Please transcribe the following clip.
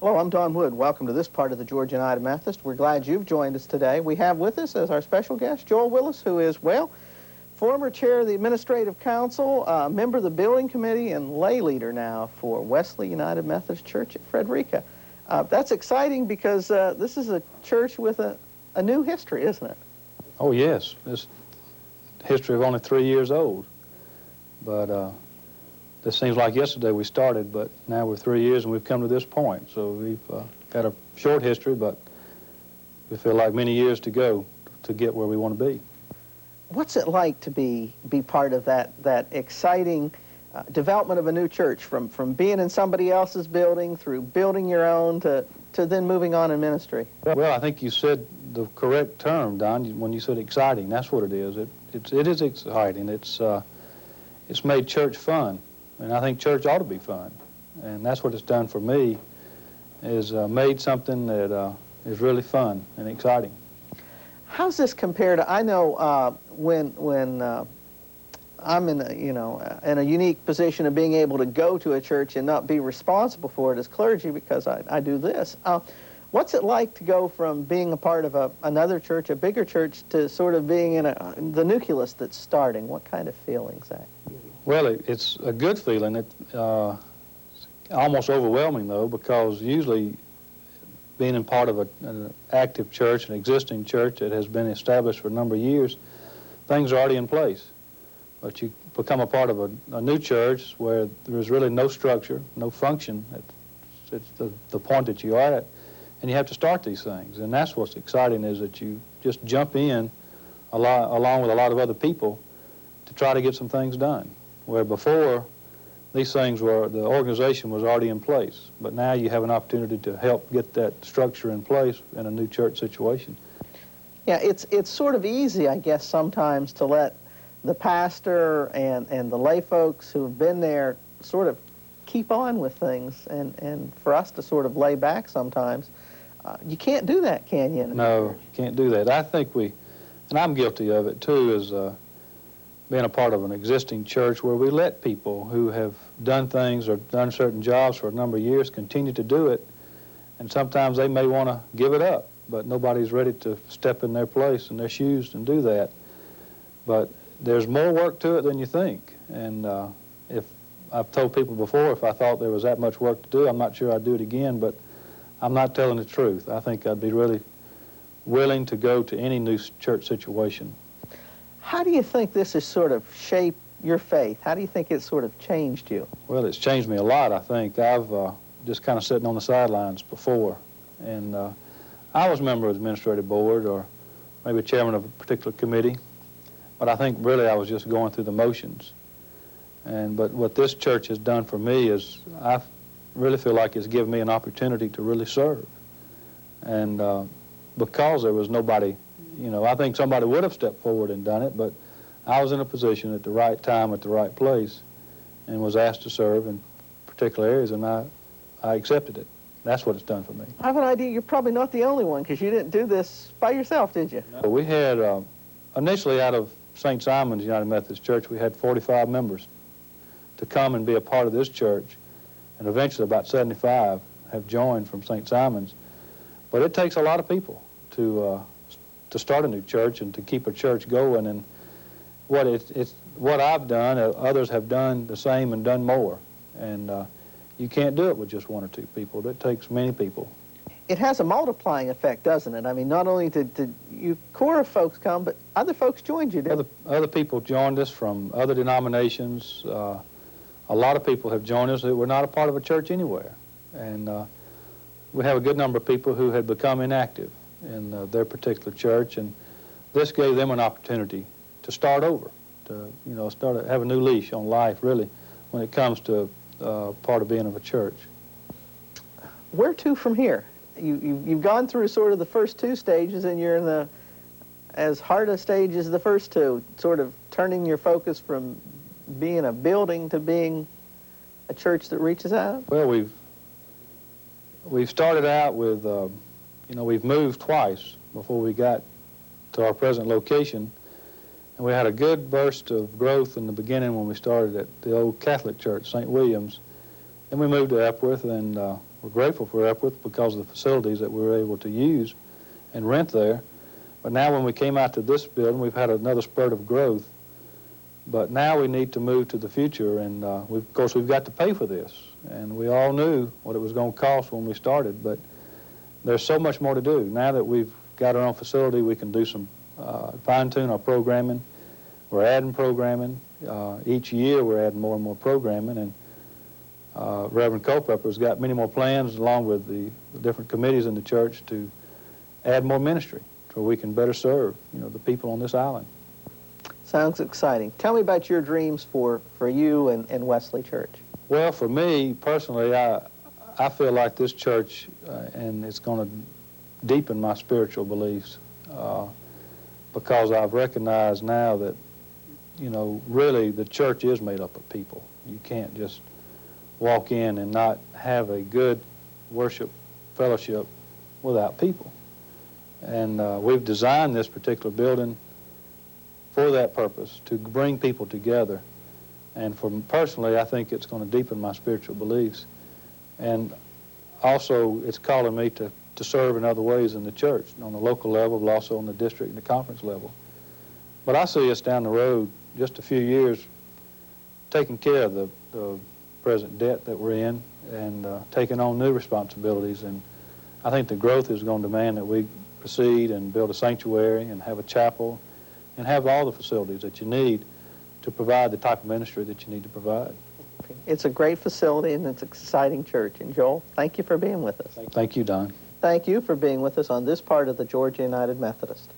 Hello, I'm Don Wood. Welcome to this part of the Georgia United Methodist. We're glad you've joined us today. We have with us as our special guest Joel Willis, who is, well, former chair of the Administrative Council, member of the Building Committee, and lay leader now for Wesley United Methodist Church at Frederica. That's exciting because this is a church with a new history, isn't it? Oh, yes. It's history of only 3 years old. But this seems like yesterday we started, but now we're 3 years and we've come to this point. So we've got a short history, but we feel like many years to go to get where we want to be. What's it like to be part of that exciting development of a new church, from being in somebody else's building through building your own to then moving on in ministry? Well, I think you said the correct term, Don, when you said exciting. That's what it is. It is exciting. It's made church fun, and I think church ought to be fun. And that's what it's done for me, is made something that is really fun and exciting. How's this compared to, I know when I'm in a unique position of being able to go to a church and not be responsible for it as clergy because I do this. What's it like to go from being a part of another church, a bigger church, to sort of being in the nucleus that's starting? What kind of feelings that? Well, it's a good feeling. It's almost overwhelming, though, because usually being in part of an active church, an existing church that has been established for a number of years, things are already in place. But you become a part of a new church where there is really no structure, no function. It's the point that you are at, and you have to start these things. And that's what's exciting, is that you just jump in along with a lot of other people to try to get some things done. Where before, these things the organization was already in place. But now you have an opportunity to help get that structure in place in a new church situation. Yeah, it's sort of easy, I guess, sometimes to let the pastor and the lay folks who have been there sort of keep on with things, and for us to sort of lay back sometimes. You can't do that, can you? No, you can't do that. I think and I'm guilty of it too, is being a part of an existing church where we let people who have done things or done certain jobs for a number of years continue to do it, and sometimes they may want to give it up, but nobody's ready to step in their place, in their shoes, and do that. But there's more work to it than you think, and if I've told people before, if I thought there was that much work to do, I'm not sure I'd do it again, but I'm not telling the truth. I think I'd be really willing to go to any new church situation. How do you think this has sort of shaped your faith? How do you think it's sort of changed you? Well, it's changed me a lot, I think. I've just kind of sitting on the sidelines before, and I was a member of the administrative board or maybe chairman of a particular committee, but I think really I was just going through the motions. But what this church has done for me is I really feel like it's given me an opportunity to really serve. And because there was nobody, I think somebody would have stepped forward and done it, but I was in a position at the right time, at the right place, and was asked to serve in particular areas, and I accepted it. That's what it's done for me. I have an idea you're probably not the only one, because you didn't do this by yourself, did you? No, we had, initially out of St. Simon's United Methodist Church, we had 45 members to come and be a part of this church, and eventually about 75 have joined from St. Simon's. But it takes a lot of people to start a new church and to keep a church going, and what I've done, others have done the same and done more, and you can't do it with just one or two people. It takes many people. It has a multiplying effect, doesn't it? I mean, not only did you core of folks come, but other folks joined you, didn't they? Other people joined us from other denominations. A lot of people have joined us that were not a part of a church anywhere, and we have a good number of people who had become inactive in their particular church, and this gave them an opportunity to start over, to have a new leash on life, really, when it comes to part of being of a church. Where to from here? You've gone through sort of the first two stages, and you're in the as hard a stage as the first two, sort of turning your focus from being a building to being a church that reaches out? Well, we've started out with, we've moved twice before we got to our present location, and we had a good burst of growth in the beginning when we started at the old Catholic church, St. William's. Then we moved to Epworth, and we're grateful for Epworth because of the facilities that we were able to use and rent there. But now when we came out to this building, we've had another spurt of growth. But now we need to move to the future, and of course we've got to pay for this. And we all knew what it was going to cost when we started, but there's so much more to do. Now that we've got our own facility, we can do some fine-tune our programming. We're adding programming. Each year we're adding more and more programming, and Reverend Culpepper's got many more plans along with the different committees in the church to add more ministry so we can better serve, the people on this island. Sounds exciting. Tell me about your dreams for you and Wesley Church. Well, for me personally, I feel like this church, and it's going to deepen my spiritual beliefs because I've recognized now that, really the church is made up of people. You can't just walk in and not have a good worship fellowship without people. And we've designed this particular building for that purpose, to bring people together. And for personally, I think it's going to deepen my spiritual beliefs. And also, it's calling me to serve in other ways in the church, on the local level, but also on the district and the conference level. But I see us down the road, just a few years, taking care of the present debt that we're in and taking on new responsibilities. And I think the growth is going to demand that we proceed and build a sanctuary and have a chapel and have all the facilities that you need to provide the type of ministry that you need to provide. It's a great facility and it's an exciting church. And Joel, thank you for being with us. Thank you, Don. Thank you for being with us on this part of the Georgia United Methodist.